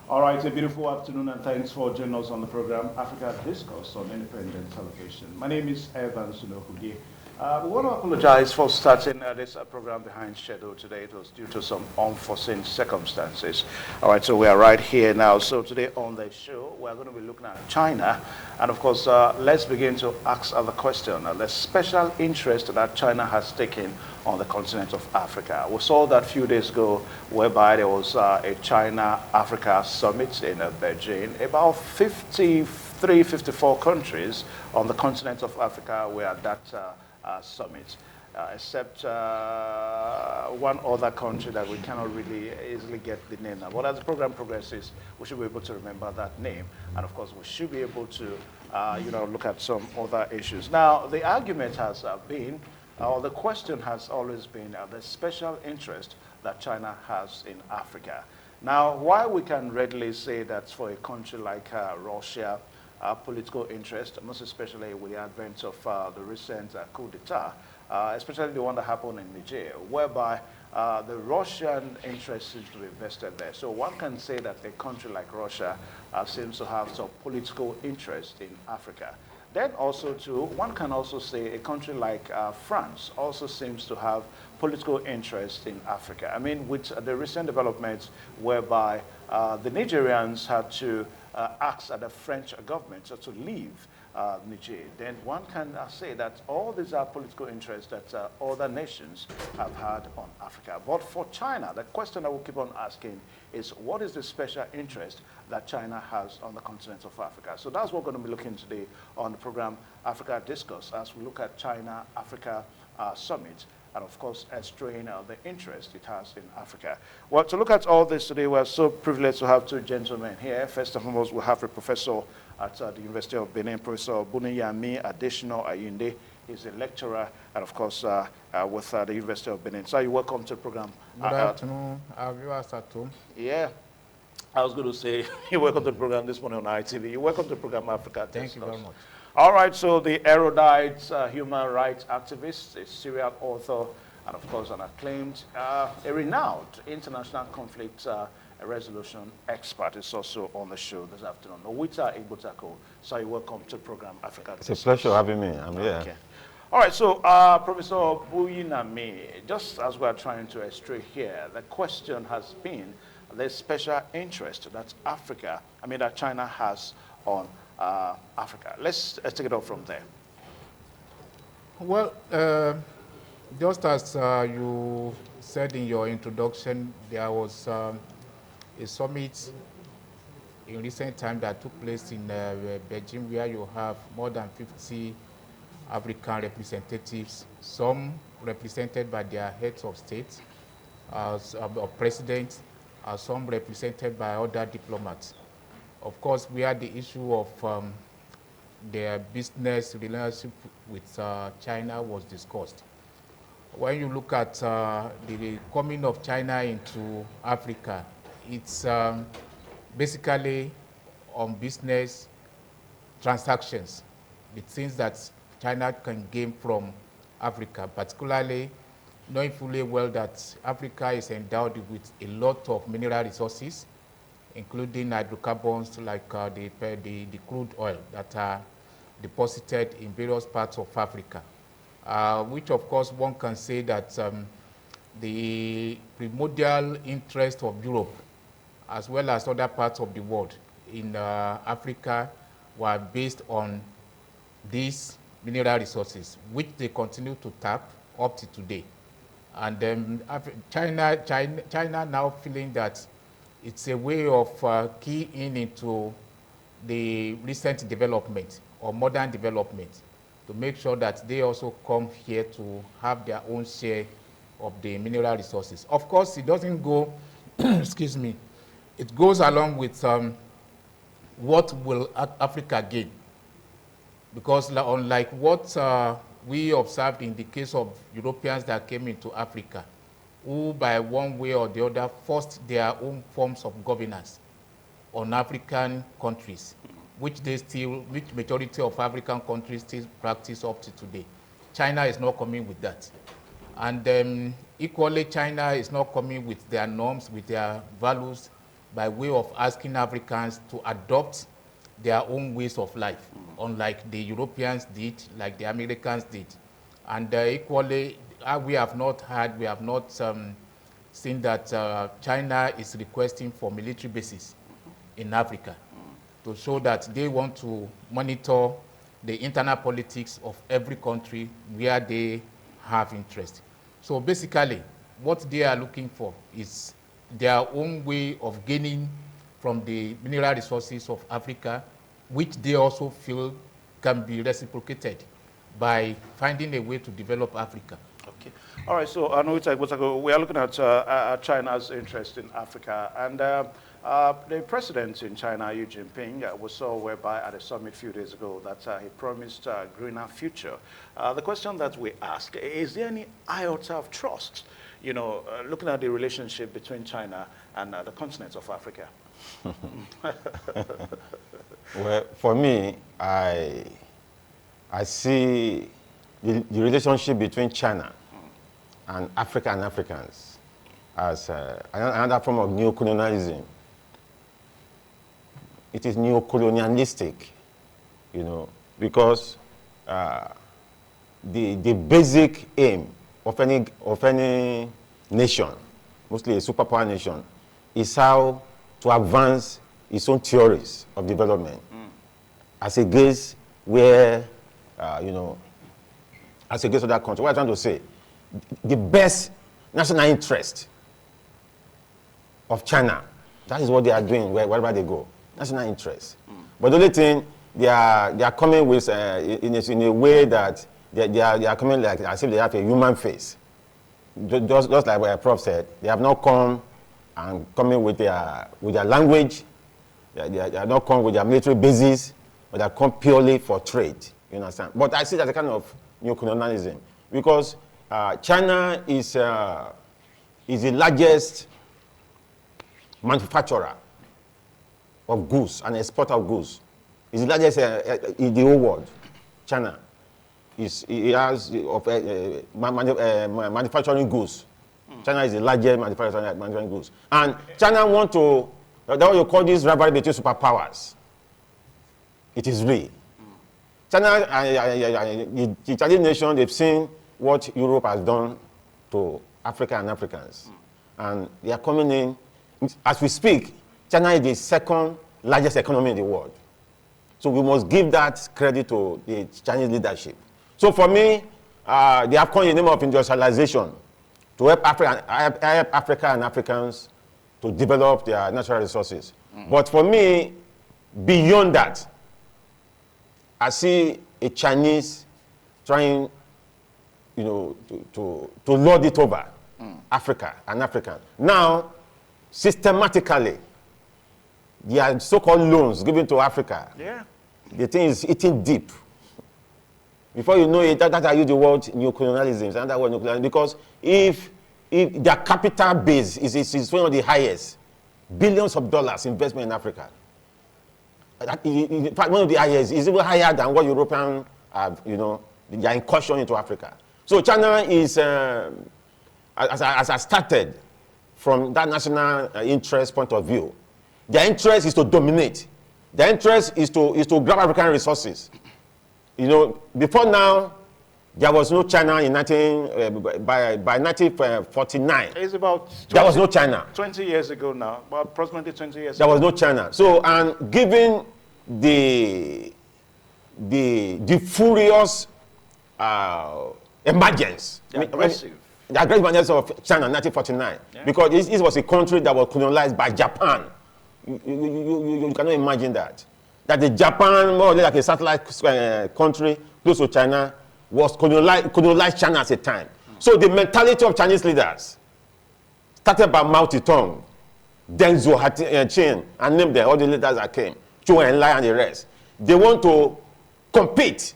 All right, a beautiful afternoon and thanks for joining us on the program Africa Discourse on Independent Television. My name is Evan Sunohudi. We want to apologize for starting this program behind schedule today. It was due to some unforeseen circumstances. All right, so we are right here now. So today on the show, we're going to be looking at China. And of course, let's begin to ask the question, the special interest that China has taken on the continent of Africa. We saw that a few days ago whereby there was a China-Africa summit in Beijing. About 53, 54 countries on the continent of Africa were at that summit, except one other country that we cannot really easily get the name now. But as the program progresses, we should be able to remember that name. And of course, we should be able to look at some other issues. Now, the argument has been, or the question has always been the special interest that China has in Africa. Now, why we can readily say that for a country like Russia, political interest, most especially with the advent of the recent coup d'etat, especially the one that happened in Niger, whereby the Russian interest seems to be vested there. So one can say that a country like Russia seems to have some political interest in Africa. Then also too, one can also say a country like France also seems to have political interest in Africa. I mean, with the recent developments whereby the Nigerians had to ask the French government to leave Niger, then one can say that all these are political interests that other nations have had on Africa. But for China, the question I will keep on asking is, what is the special interest that China has on the continent of Africa? So that's what we're going to be looking today on the program Africa Discourse, as we look at China-Africa Summit, and of course, estraying the interest it has in Africa. Well, to look at all this today, we're so privileged to have two gentlemen here. First and foremost, we have a professor at the University of Benin, Professor Buniyami Adesina Ayinde. He's a lecturer, and of course, with the University of Benin. So you're welcome to the program. Good afternoon, our viewers at home. Yeah. I was going to say, you're welcome to the program this morning on ITV. You're welcome to the program Africa Discourse. Thank you very much. All right, so the erudite human rights activist, a serial author, and of course an acclaimed, a renowned international conflict resolution expert is also on the show this afternoon. Owita Igbotako. So you're welcome to the program Africa Discourse. It's a pleasure having me. I'm here. Okay. All right, so Professor Buyinami, just as we're trying to estray here, the question has been the special interest that that China has on Africa. Let's take it off from there. Well, just as you said in your introduction, there was a summit in recent time that took place in Beijing, where you have more than 50 African representatives, some represented by their heads of state, or presidents, some represented by other diplomats. Of course, where the issue of their business relationship with China was discussed. When you look at the coming of China into Africa, it's basically on business transactions, the things that China can gain from Africa, particularly knowing fully well that Africa is endowed with a lot of mineral resources, including hydrocarbons like the crude oil that are deposited in various parts of Africa, which of course one can say that the primordial interest of Europe, as well as other parts of the world in Africa, were based on these mineral resources, which they continue to tap up to today. And China now feeling that it's a way of keying into the recent development or modern development to make sure that they also come here to have their own share of the mineral resources. Of course, it doesn't go, excuse me, it goes along with what will Africa gain. Because unlike what we observed in the case of Europeans that came into Africa, who by one way or the other forced their own forms of governance on African countries, which majority of African countries still practice up to today. China is not coming with that. And equally, China is not coming with their norms, with their values by way of asking Africans to adopt their own ways of life, unlike the Europeans did, like the Americans did. And equally, we have not seen that China is requesting for military bases in Africa to show that they want to monitor the internal politics of every country where they have interest. So basically, what they are looking for is their own way of gaining from the mineral resources of Africa, which they also feel can be reciprocated by finding a way to develop Africa. Okay. All right, so I know we are looking at China's interest in Africa, and the president in China, Xi Jinping, we saw whereby at a summit a few days ago that he promised a greener future. The question that we ask, is there any iota of trust, you know, looking at the relationship between China and the continent of Africa? Well, for me, I see the relationship between China and Africa and Africans as another form of neocolonialism. It is neocolonialistic, you know, because the basic aim of any nation, mostly a superpower nation, is how to advance its own theories of development as against where, you know, as against other countries. What I'm trying to say, the best national interest of China, that is what they are doing wherever they go, national interest. But the only thing, they are coming with, in a way that they are coming like as if they have a human face. Just like what Prof said, they have not come and coming with their language, they are not come with their military bases, but they come purely for trade, you understand? But I see that a kind of neocolonialism, because China is the largest manufacturer of goods and exporter of goods. It's the largest in the whole world. China has manufacturing goods. China is the largest manufacturing goods. And China want to, that's what you call this rivalry between superpowers. It is real. China, the Chinese nation, they've seen what Europe has done to Africa and Africans. And they are coming in. As we speak, China is the second largest economy in the world. So we must give that credit to the Chinese leadership. So for me, they have come in the name of industrialization to help Africa and Africans to develop their natural resources. But for me, beyond that, I see a Chinese trying, you know, to lord it over Africa and Africans. Now, systematically, there are so-called loans given to Africa. Yeah. The thing is eating deep. Before you know it, that's how you use the word neocolonialism. It's another word neocolonialism. Because if their capital base is one of the highest, billions of dollars investment in Africa. In fact, one of the highest is even higher than what Europeans have, you know, their incursion into Africa. So China is, as I started from that national interest point of view, their interest is to dominate. Their interest is to grab African resources. You know, before now, there was no China in by 1949. It's about there was no China. 20 years ago now, about approximately 20 years there ago. was no China. So, and given the furious emergence, the aggressive emergence of China in 1949, because this was a country that was colonized by Japan. You cannot imagine that. That the Japan, more or less like a satellite country close to China, was colonized China at a time. So the mentality of Chinese leaders started by Mao Zedong, Deng Xiaoping, and name them, all the leaders that came, Zhou Enlai and the rest. They want to compete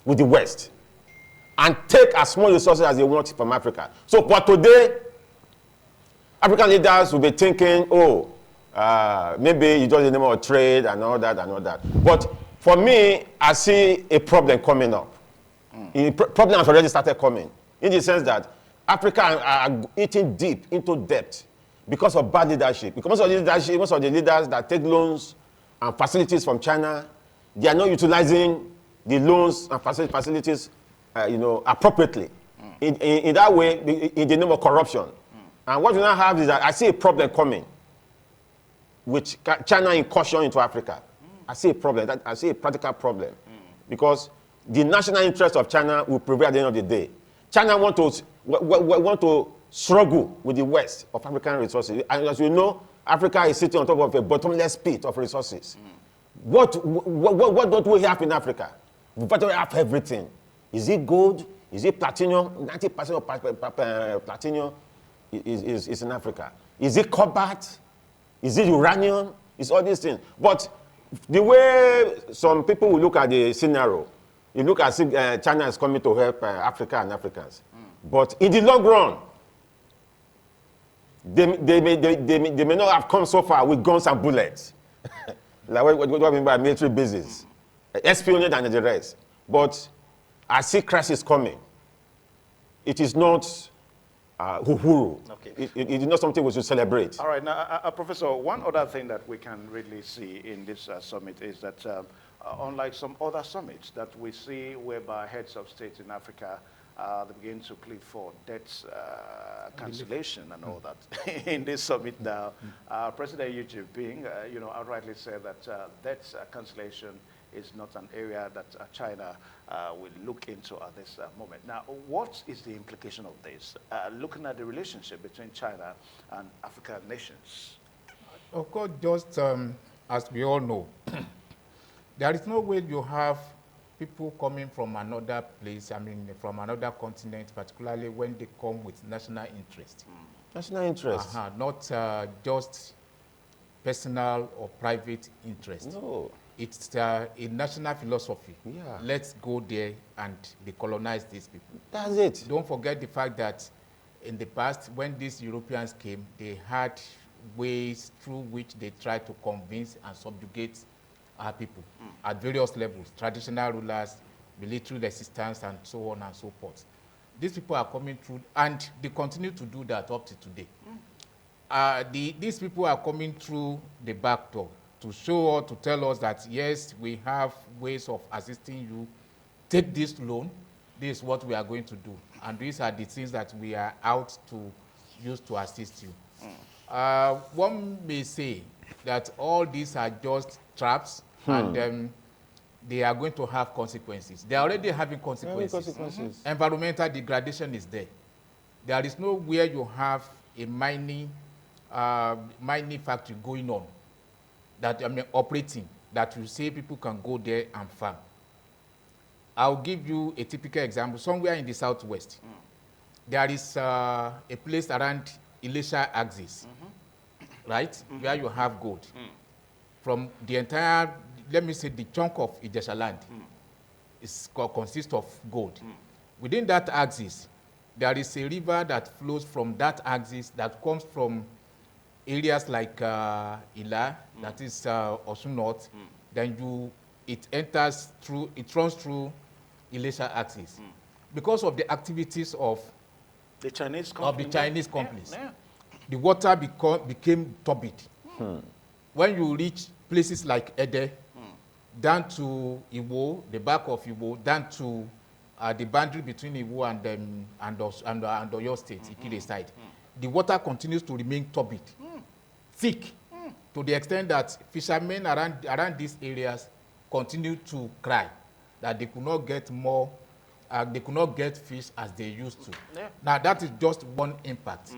with the West and take as much resources as they want from Africa. So for today, African leaders will be thinking, oh, maybe it's just the name of trade and all that and all that. But for me, I see a problem coming up. The problem has already started coming, in the sense that Africa are eating deep into debt. because of bad leadership. Because of leadership, most of the leaders that take loans and facilities from China, they are not utilizing the loans and facilities, appropriately. In that way, in the name of corruption. And what we now have is that I see a problem coming with China incursion into Africa. I see a problem. I see a practical problem, because the national interest of China will prevail at the end of the day. China want to struggle with the West of African resources. And as you know, Africa is sitting on top of a bottomless pit of resources. What don't we have in Africa? We virtually have everything. Is it gold? Is it platinum? 90% of platinum is in Africa. Is it cobalt? Is it uranium? It's all these things. But the way some people will look at the scenario, you look as if China is coming to help Africa and Africans. But in the long run, they may not have come so far with guns and bullets. Like what I mean by military bases, espionage and the rest. But I see crisis coming. It is not hoo-hoo. Okay. It is not something we should celebrate. All right. Now, Professor, one other thing that we can really see in this summit is that unlike some other summits that we see whereby heads of state in Africa they begin to plead for debt cancellation and all that. In this summit now, President Xi Jinping, outrightly said that debt cancellation is not an area that China will look into at this moment. Now, what is the implication of this, looking at the relationship between China and African nations? Of course, just as we all know, there is no way you have people coming from another place, from another continent, particularly when they come with national interest. National interest? Not just personal or private interest. No. It's a national philosophy. Yeah. Let's go there and decolonize these people. That's it. Don't forget the fact that in the past, when these Europeans came, they had ways through which they tried to convince and subjugate our people at various levels, traditional rulers, military resistance, and so on and so forth. These people are coming through, and they continue to do that up to today. These people are coming through the back door to show or to tell us that, yes, we have ways of assisting you. Take this loan. This is what we are going to do. And these are the things that we are out to use to assist you. One may say that all these are just traps, and they are going to have consequences. They are already having consequences. Environmental degradation is there. There is nowhere you have a mining factory going on, that operating, that you say people can go there and farm. I'll give you a typical example. Somewhere in the southwest, there is a place around Elisha axis, right, where you have gold. From the entire, let me say, the chunk of Ijesha land consists of gold. Within that axis, there is a river that flows from that axis that comes from areas like Ila, that is Osun North. Then it runs through Elisha axis. Because of the activities of the Chinese companies. Yeah. The water became turbid. When you reach places like Ede, down to Iwo, the back of Iwo, down to the boundary between Iwo and Oyo State, Ikire side, the water continues to remain turbid, thick, to the extent that fishermen around these areas continue to cry that they could not get more, they could not get fish as they used to. Yeah. Now, that is just one impact.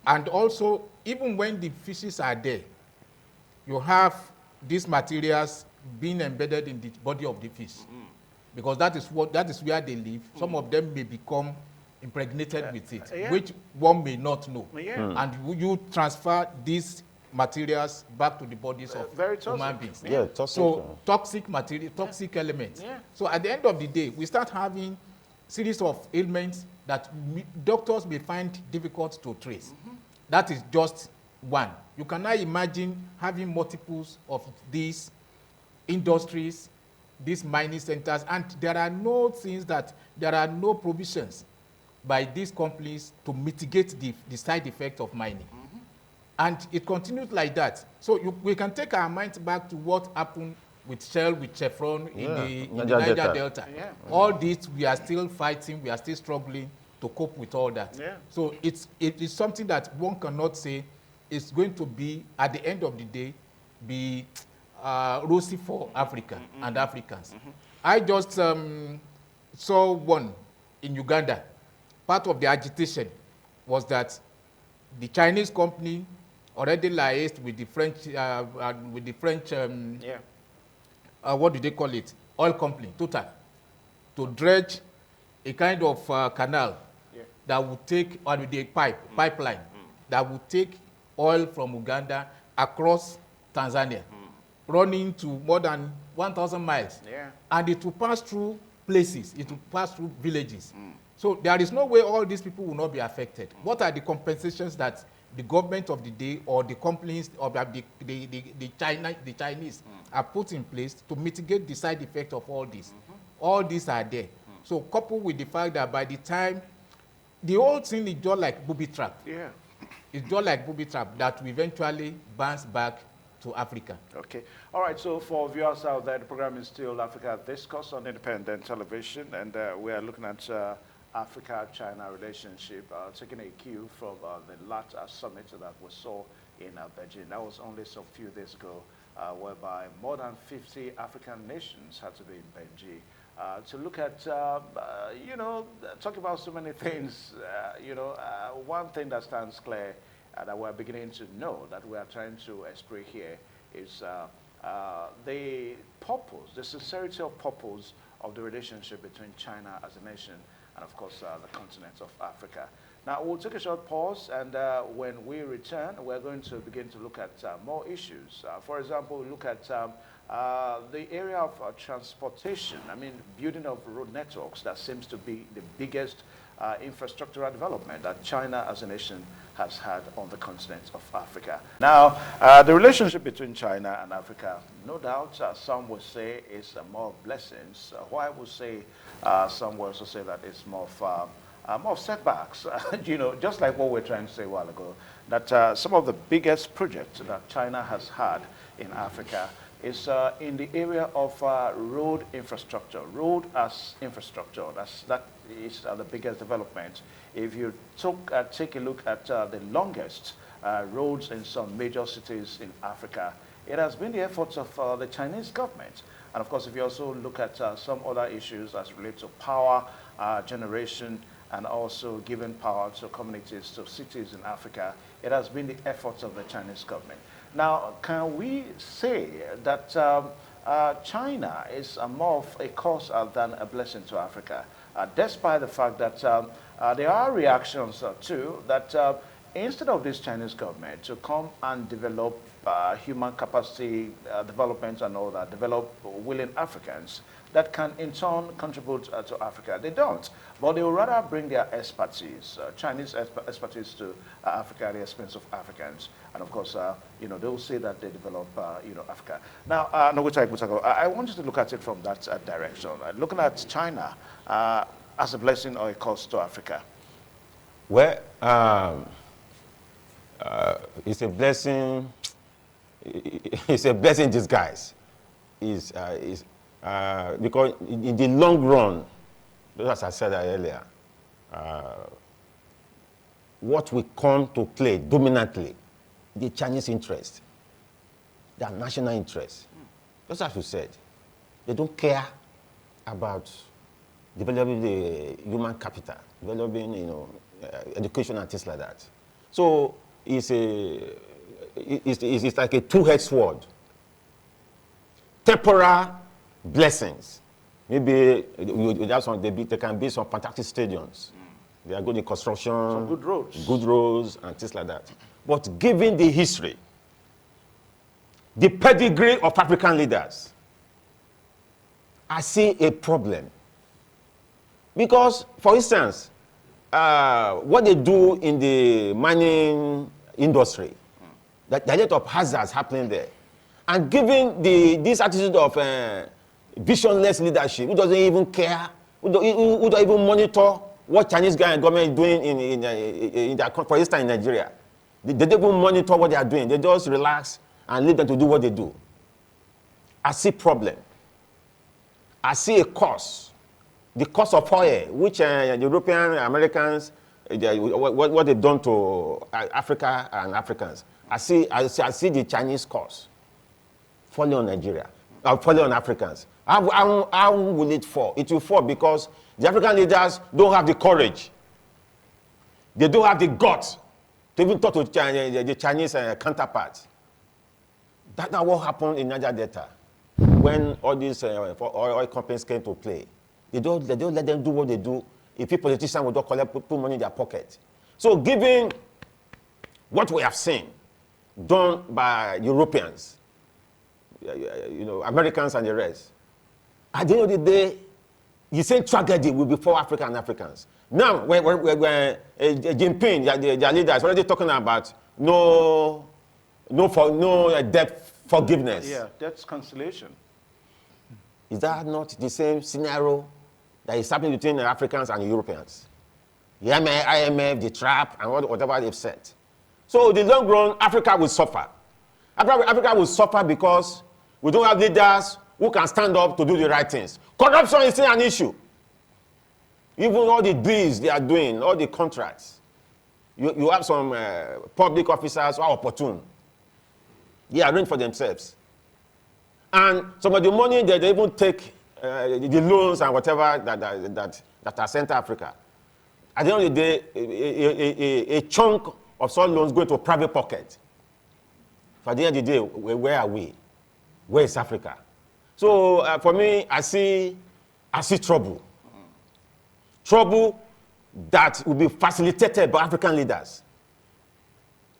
And also, even when the fishes are there, you have these materials being embedded in the body of the fish, because that is where they live. Some of them may become impregnated with it, which one may not know. And you transfer these materials back to the bodies of human beings. So toxic material, toxic elements. So at the end of the day, we start having series of ailments that doctors may find difficult to trace. That is just one. You cannot imagine having multiples of these industries, these mining centers, and there are no provisions by these companies to mitigate the side effect of mining. And it continues like that. So we can take our minds back to what happened with Shell, with Chevron in the Niger Delta. Yeah. All this, we are still fighting, we are still struggling to cope with all that. Yeah. So it is something that one cannot say is going to be, at the end of the day, be rosy for Africa and Africans. I just saw one in Uganda. Part of the agitation was that the Chinese company already liaised with the French, what do they call it? Oil company, Total, to dredge a kind of canal that would take, or with a pipeline, that would take oil from Uganda across Tanzania, running to more than 1,000 miles. Yeah. And it will pass through places, it will pass through villages. So there is no way all these people will not be affected. What are the compensations that the government of the day or the companies or the Chinese are put in place to mitigate the side effect of all this? All these are there. So coupled with the fact that by the time, the whole thing is just like booby trap. Yeah. It's just like booby trap that will eventually bounce back to Africa. Okay. All right. So for viewers out there, the program is still Africa Discourse on independent television, and we are looking at Africa-China relationship, taking a cue from the last summit that we saw in Beijing. That was only some few days ago, whereby more than 50 African nations had to be in Beijing to look at, talk about so many things. One thing that stands clear that we're beginning to know that we are trying to express here is the purpose, the sincerity of purpose of the relationship between China as a nation and, of course, the continent of Africa. Now, we'll take a short pause, and when we return, we're going to begin to look at more issues. For example, we look at the area of transportation. I mean, building of road networks, that seems to be the biggest infrastructural development that China as a nation has had on the continent of Africa. Now, the relationship between China and Africa, no doubt, some will say is more of blessings. While I would say, some will also say that it's more of setbacks. Just like what we were trying to say a while ago, that some of the biggest projects that China has had in Africa is in the area of road infrastructure. Road as infrastructure, that is the biggest development. If you take a look at the longest roads in some major cities in Africa, it has been the efforts of the Chinese government. And of course, if you also look at some other issues as related to power generation and also giving power to communities, to cities in Africa, it has been the efforts of the Chinese government. Now, can we say that China is more of a cause than a blessing to Africa, despite the fact that there are reactions too that instead of this Chinese government to come and develop human capacity development and all that, develop willing Africans that can in turn contribute to Africa. They don't, but they will rather bring their expertise, Chinese expertise to Africa at the expense of Africans. And of course, they will say that they develop, Africa. Now, I want you to look at it from that direction. Looking at China as a blessing or a cost to Africa. Well, it's a blessing. It's a blessing in disguise. Because in the long run, as I said earlier, what will come to play dominantly, the Chinese interest, their national interest. Just as you said, they don't care about developing the human capital, developing, education and things like that. So it's like a two-edged sword. Temporal blessings. Maybe there can be some fantastic stadiums. They are good in construction. Some good roads. And things like that. But given the history, the pedigree of African leaders, I see a problem. Because, for instance, what they do in the mining industry, that there are a lot of hazards happening there. And given this attitude of visionless leadership, who doesn't even care, who don't even monitor what Chinese government is doing in their, for instance, in Nigeria, They don't even monitor what they are doing. They just relax and leave them to do what they do. I see problem. I see a cause. The cause of oil, which the European Americans, what they've done to Africa and Africans. I see the Chinese cause falling on Nigeria, falling on Africans. How will it fall? It will fall because the African leaders don't have the courage. They don't have the guts to even talk to the Chinese counterparts. That's not what happened in Niger Delta when all these oil companies came to play. They don't let them do what they do if a politician will not put money in their pocket. So given what we have seen done by Europeans, Americans and the rest, at the end of the day, the same tragedy will be for Africa and Africans. Now, when Jinping, their leader, is already talking about no debt forgiveness. Yeah, that's cancellation. Is that not the same scenario that is happening between the Africans and the Europeans? The IMF, the trap, and whatever they've said. So, in the long run, Africa will suffer. Africa will suffer because we don't have leaders who can stand up to do the right things. Corruption is still an issue. Even all the deals they are doing, all the contracts, you have some public officers who are opportune. They arrange for themselves. And some of the money that they even take, the loans and whatever that are sent to Africa, at the end of the day, a chunk of such loans go into private pocket. For the end of the day, where are we? Where is Africa? So for me, I see trouble. Trouble that will be facilitated by African leaders.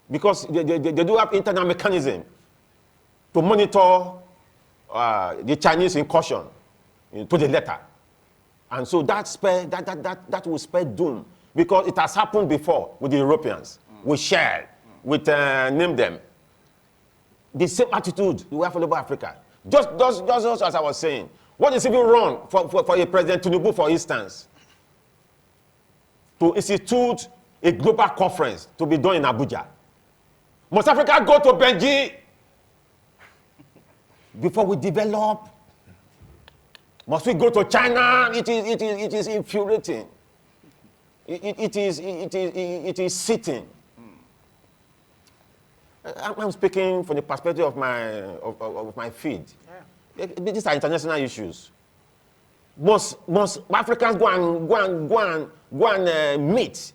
Because they do have internal mechanism to monitor the Chinese incursion to the letter. And so that will spell doom. Because it has happened before with the Europeans, with Shell, with name them. The same attitude we have all over Africa. Just as I was saying, what is even wrong for a President Tinubu, for instance, to institute a global conference to be done in Abuja? Must Africa go to Benji before we develop? Must we go to China? It is infuriating. It is sitting. I'm speaking from the perspective of my field. Yeah. These are international issues. Must Africans go and meet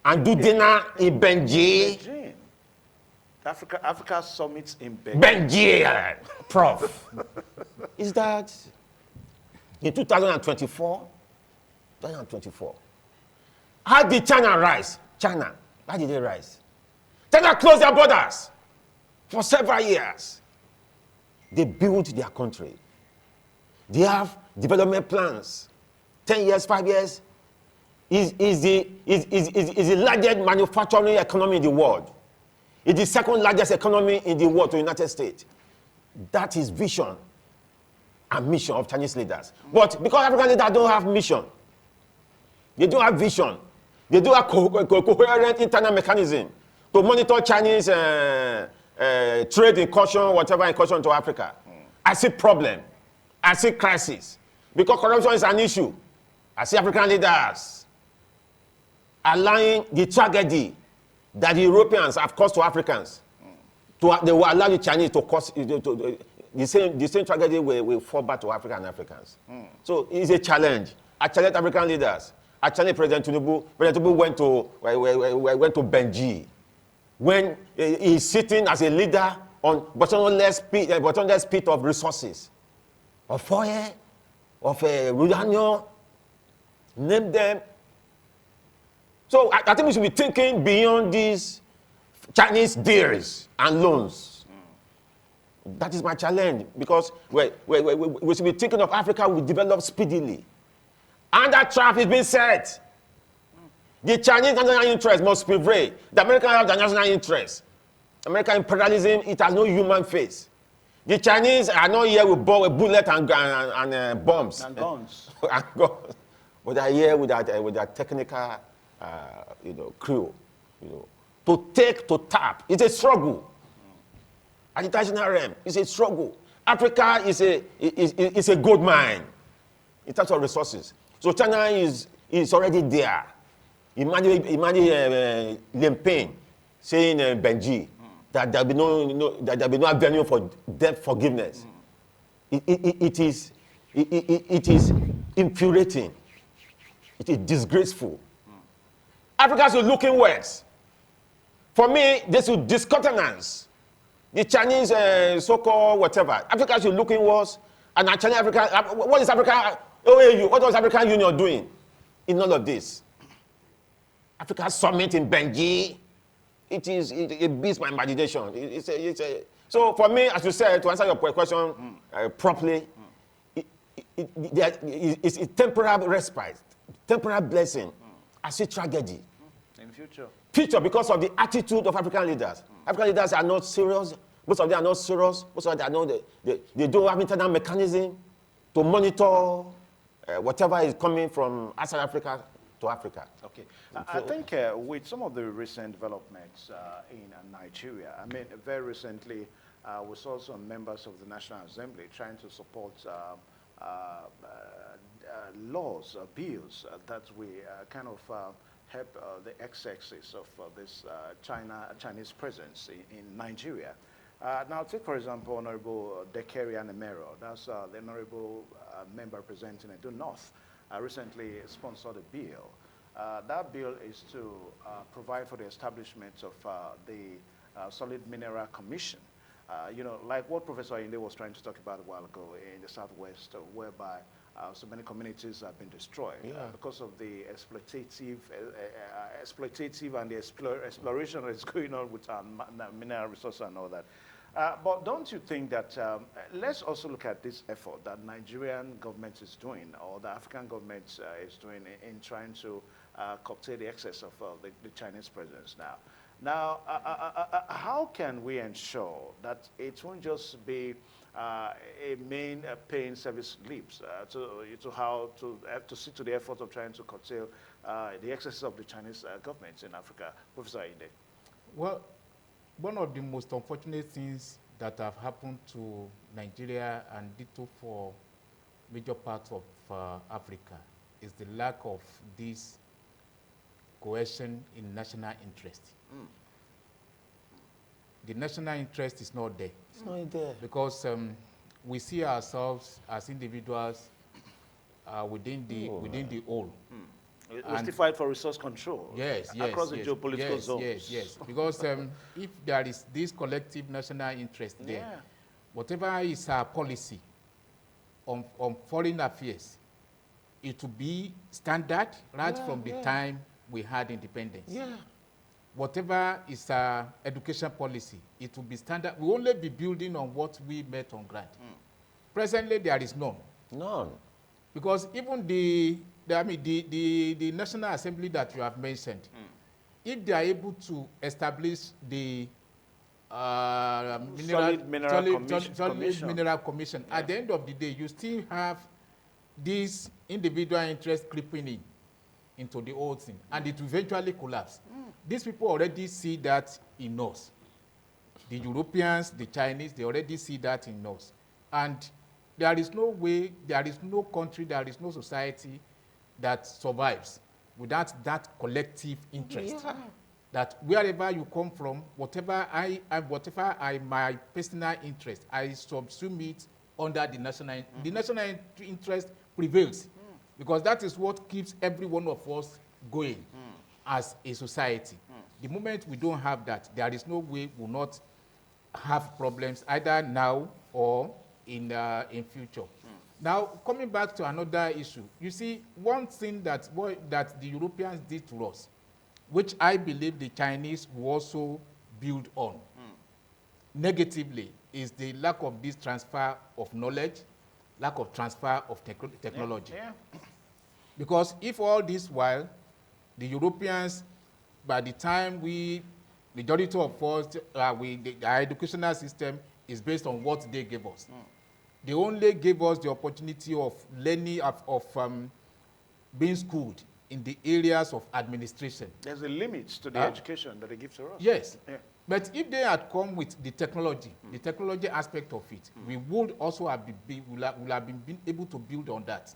and do dinner in Benji? Africa summits in Benji. Benji, Prof. Is that in 2024? 2024. How did China rise? China, how did they rise? China closed their borders for several years. They built their country. They have development plans. 10 years, 5 years. Is the largest manufacturing economy in the world. It's the second largest economy in the world to the United States. That is vision and mission of Chinese leaders. But because African leaders don't have mission, they don't have vision, they don't have coherent internal mechanism to monitor Chinese trade incursion, whatever incursion to Africa. I see problem. I see crisis. Because corruption is an issue. I see African leaders allowing the tragedy that the Europeans have caused to Africans. They will allow the Chinese to cause the same tragedy will fall back to Africa and Africans. So it's a challenge. I challenge African leaders. I challenge President Tinubu. President Tinubu went to Benji. When he's sitting as a leader on bottomless pit of resources, of oil, of uranium, name them. So I think we should be thinking beyond these Chinese deals and loans. That is my challenge, because we should be thinking of Africa will develop speedily. And that trap is being set. The Chinese national interest must prevail. The Americans have their national interest. American imperialism, it has no human face. The Chinese are not here with bullets and bombs. And guns. And guns. But they are here with their technical crew, to tap. It's a struggle. At the international realm, it's a struggle. Africa is a gold mine in terms of resources. So China is already there. Imagine Liam Payne saying Benji that there'll be no avenue for debt forgiveness. It is infuriating. It is disgraceful. Africans are looking worse. For me, they should discountenance the Chinese so-called whatever. Africa should looking worse. And what is Africa? OAU, what was African Union doing in all of this? Africa Summit in Benji, it beats my imagination. So for me, as you said, to answer your question properly, it's a temporary respite, temporary blessing. I see tragedy. In future. Future, because of the attitude of African leaders. African leaders are not serious. Most of them are not serious. Most of them they don't have internal mechanism to monitor whatever is coming from outside Africa to Africa. Okay. I think with some of the recent developments in Nigeria, I mean, very recently, we saw some members of the National Assembly trying to support laws, bills that we kind of help the excesses of this Chinese presence in Nigeria. Now, take, for example, Honorable Dekeri Anemero. That's the Honorable member representing Edo North. Recently sponsored a bill. That bill is to provide for the establishment of the Solid Mineral Commission. You know, like what Professor Inde was trying to talk about a while ago in the Southwest, whereby so many communities have been destroyed because of the exploitative and the exploration that is going on with our mineral resources and all that. But don't you think that, let's also look at this effort that Nigerian government is doing, or the African government is doing in trying to curtail the excess of the Chinese presence now. Now, how can we ensure that it won't just be a main paying service lips to see to the effort of trying to curtail the excesses of the Chinese government in Africa? Professor Inde. Well, one of the most unfortunate things that have happened to Nigeria and ditto for major parts of Africa is the lack of this cohesion in national interest. The national interest is not there. It's not there. Because we see ourselves as individuals within the whole. We still fight for resource control across the geopolitical zones. Yes. Because if there is this collective national interest there, whatever is our policy on foreign affairs, it will be standard from the time we had independence. Whatever is our education policy, it will be standard. We will only be building on what we met on ground. Presently, there is none. None. Because even the National Assembly that you have mentioned, if they are able to establish the Solid Mineral Commission, at the end of the day, you still have this individual interest creeping into the whole thing, and it will eventually collapse. These people already see that in us. The Europeans, the Chinese, they already see that in us. And there is no way, there is no country, there is no society that survives without that collective interest. That wherever you come from, whatever my personal interest, I subsume it under the national. The national interest prevails because that is what keeps every one of us going as a society. The moment we don't have that, there is no way we will not have problems either now or in future. Now, coming back to another issue, you see, one thing that the Europeans did to us, which I believe the Chinese will also build on negatively, is the lack of this transfer of knowledge, lack of transfer of technology. Because if all this while, the Europeans, by the time majority of us, our educational system is based on what they gave us. They only gave us the opportunity of learning, of being schooled in the areas of administration. There's a limit to the education that they give to us. Yes. Yeah. But if they had come with the technology aspect of it, we would also have been able to build on that.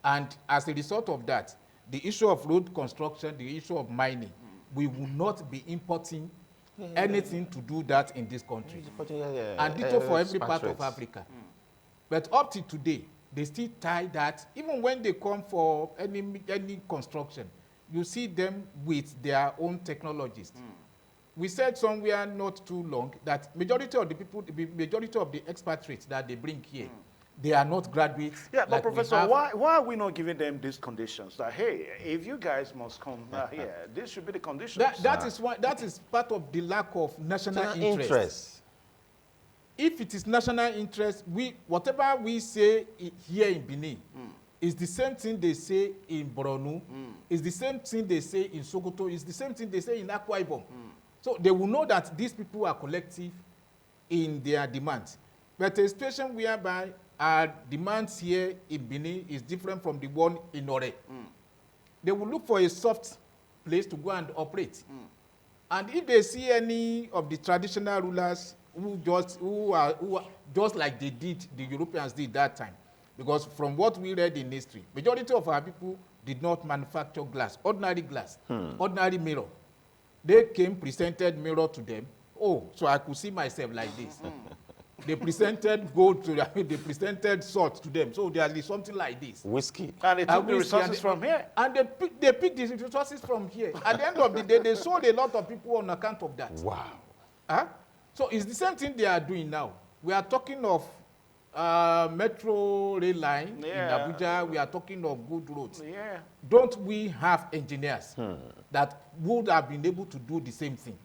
And as a result of that, the issue of road construction, the issue of mining, we will not be importing anything to do that in this country. And ditto for every part of Africa. But up to today, they still tie that, even when they come for any construction, you see them with their own technologies. We said somewhere not too long that majority of the people, the majority of the expatriates that they bring here, they are not graduates. Yeah, but like Professor, why are we not giving them these conditions? That, hey, if you guys must come here, this should be the conditions. That is part of the lack of national interest. If it is national interest, whatever we say here in Benin is the same thing they say in Borno, is the same thing they say in Sokoto, is the same thing they say in Akwa Ibom. So they will know that these people are collective in their demands. But a situation whereby our demands here in Benin is different from the one in Ore. They will look for a soft place to go and operate. And if they see any of the traditional rulers who are just like they did, the Europeans did that time, because from what we read in history, majority of our people did not manufacture glass, ordinary mirror. They came, presented mirror to them. Oh, so I could see myself like this. They presented gold to them, they presented salt to them. So there is something like this. Whiskey. And they took the resources from here. And they picked the resources from here. At the end of the day, they sold a lot of people on account of that. Wow. So it's the same thing they are doing now. We are talking of metro rail line in Abuja. We are talking of good roads. Yeah. Don't we have engineers that would have been able to do the same thing?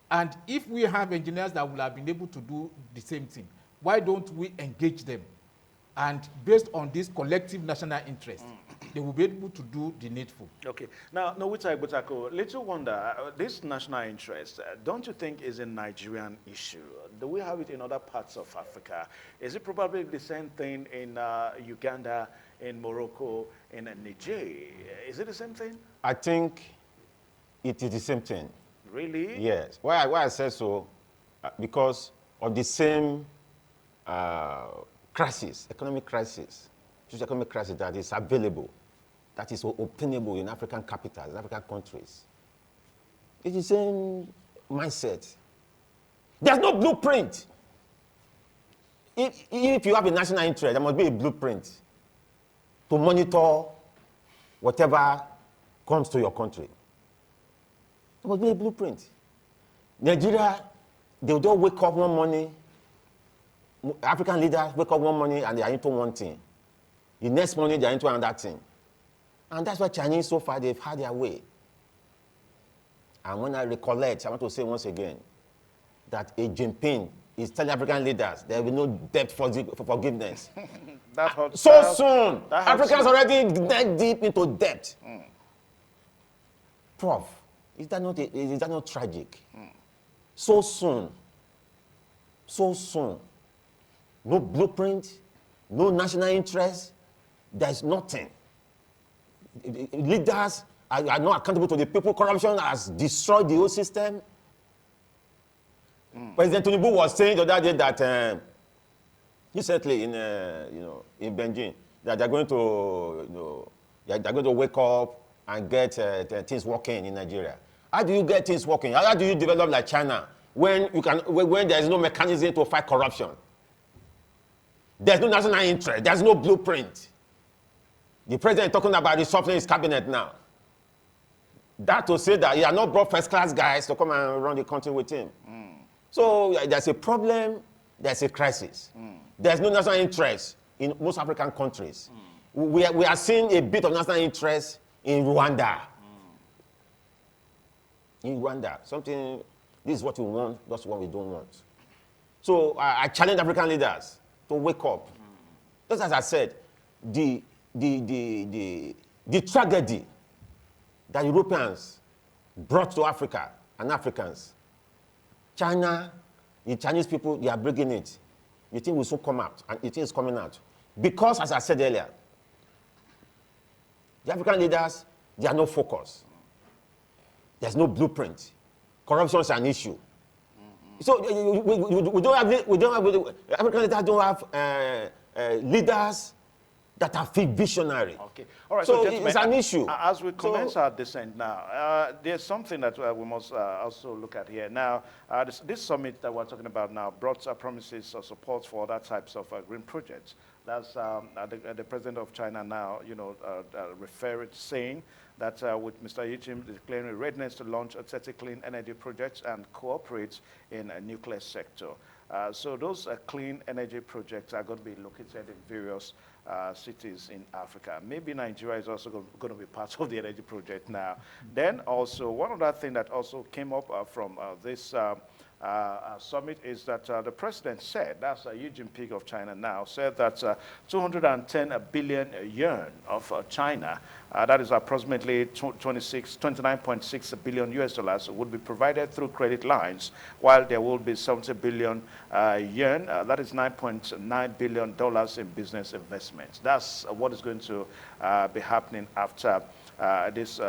And if we have engineers that will have been able to do the same thing, why don't we engage them? And based on this collective national interest, they will be able to do the needful. Okay. Now, Nowita Igbutako, little wonder, this national interest, don't you think is a Nigerian issue? Do we have it in other parts of Africa? Is it probably the same thing in Uganda, in Morocco, in Niger? Is it the same thing? I think it is the same thing. Really? Yes. Why I said so, because of the same crisis, economic crisis that is available, that is obtainable in African capitals, in African countries. It's the same mindset. There's no blueprint. If you have a national interest, there must be a blueprint to monitor whatever comes to your country. There must be a blueprint. Nigeria, they will just wake up one morning, African leaders wake up one morning and they are into one thing. The next morning they are into another thing. And that's why Chinese so far, they've had their way. And when I recollect, I want to say once again, that a Jinping is telling African leaders there will be no debt for forgiveness. Soon, Africans already deep into debt. Prof, is that not tragic? So soon. No blueprint, no national interest, there's nothing. Leaders are not accountable to the people. Corruption has destroyed the whole system. President Tinubu was saying the other day that recently in Beijing that they're going to wake up and get things working in Nigeria. How do you get things working? How do you develop like China when there is no mechanism to fight corruption? There's no national interest. There's no blueprint. The president is talking about reshuffling his cabinet now. That to say that he has not brought first-class guys to come and run the country with him. So there's a problem, there's a crisis. There's no national interest in most African countries. We are seeing a bit of national interest in Rwanda. In Rwanda, this is what we want, that's what we don't want. So I challenge African leaders to wake up. Just as I said, the tragedy that Europeans brought to Africa and Africans, China, the Chinese people, they are bringing it. You think will soon come out, and it is coming out. Because, as I said earlier, The African leaders, they are not focused. There's no blueprint. Corruption is an issue. So we don't have African leaders don't have leaders that are visionary. Okay. All right. So gentlemen, it's an issue. As we commence our descent now, there's something that we must also look at here. Now, this summit that we're talking about now brought promises of support for other types of green projects. That's the president of China now, saying that with Mr. Xi Jinping declaring readiness to launch 30 clean energy projects and cooperate in a nuclear sector. So those clean energy projects are going to be located in various cities in Africa. Maybe Nigeria is also going to be part of the energy project now. Then also, one other thing that also came up from this summit is that the president said, that's Xi Jinping of China now, said that 210 billion yuan of China, that is approximately 29.6 billion US dollars, would be provided through credit lines, while there will be 70 billion yuan, that is $9.9 billion in business investments. That's what is going to be happening after this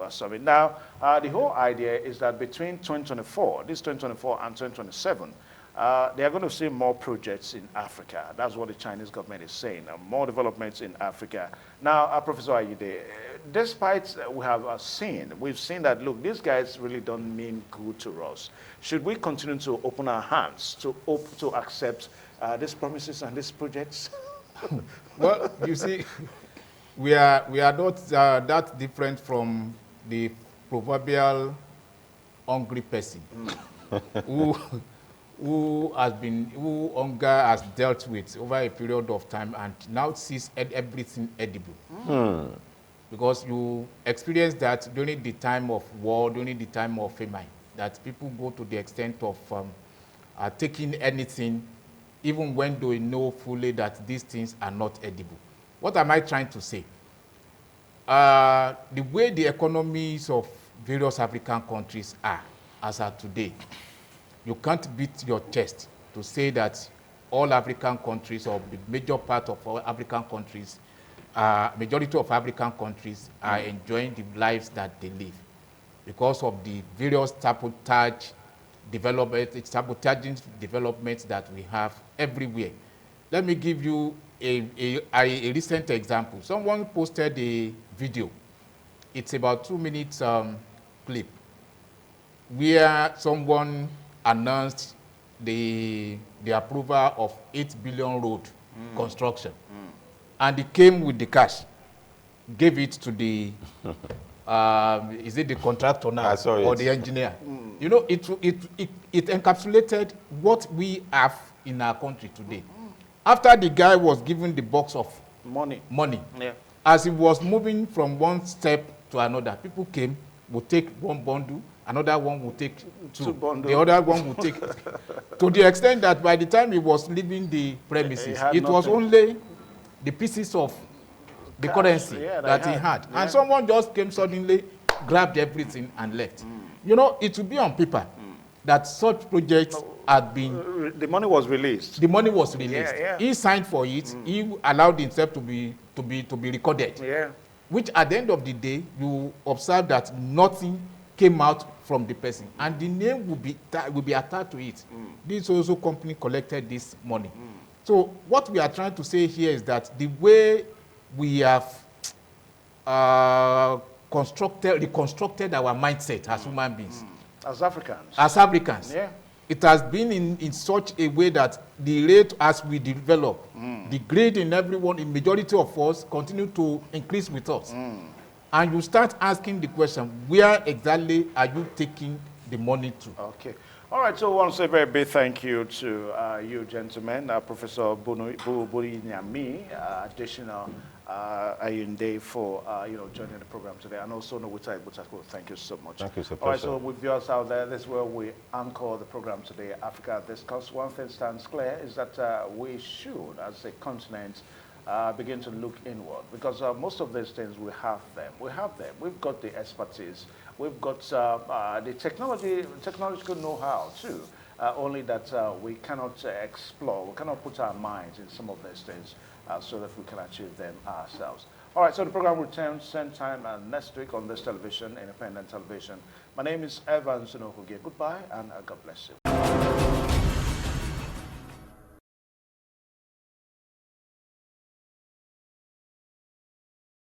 summit. Now, the whole idea is that between 2024 and 2027, they are going to see more projects in Africa. That's what the Chinese government is saying, more developments in Africa. Now, Professor Ayinde, despite we've seen that, look, these guys really don't mean good to us. Should we continue to open our hands to accept these promises and these projects? Well, you see, we are not that different from the proverbial hungry person who hunger has dealt with over a period of time and now sees everything edible. Because you experience that during the time of war, during the time of famine, that people go to the extent of taking anything, even when they know fully that these things are not edible. What am I trying to say? The way the economies of various African countries are, as are today, you can't beat your chest to say that all African countries, or the major part of all African countries, majority of African countries are enjoying the lives that they live because of the various sabotaging developments that we have everywhere. Let me give you a recent example. Someone posted a video. It's about 2 minutes clip where someone announced the approval of 8 billion road construction. And he came with the cash, gave it to the, is it the contractor now or the engineer? You know, it encapsulated what we have in our country today. After the guy was given the box of money, yeah, as he was moving from one step to another, people came, would take one bundle, another one would take two the other one would take, to the extent that by the time he was leaving the premises, it was only the pieces of the currency that he had. Yeah. And someone just came suddenly, grabbed everything and left. You know, it will be on paper that such projects had been... The money was released. The money was released. Yeah, yeah. He signed for it. He allowed himself to be recorded. Yeah. Which at the end of the day, you observe that nothing came out from the person. And the name will be attached to it. This also company collected this money. So what we are trying to say here is that the way we have reconstructed our mindset as human beings, as Africans, yeah, it has been in such a way that the rate as we develop, the grade in everyone, in majority of us, continue to increase with us. And you start asking the question, where exactly are you taking the money to? Okay. All right, so I want to say a very big thank you to you gentlemen, Professor Burinyami, additional Ayinde, for joining the program today, and also Nowita Ibutako. Thank you so much. Thank you, sir. All right, so with viewers out there, this is where we anchor the program today, Africa Discourse. One thing stands clear is that we should, as a continent, begin to look inward, because most of these things we have them. We've got the expertise. We've got the technological know-how too. Only that we cannot explore. We cannot put our minds in some of these things so that we can achieve them ourselves. All right, so the program returns same time next week on this television, independent television. My name is Evan Sunohuge. Goodbye, and God bless you.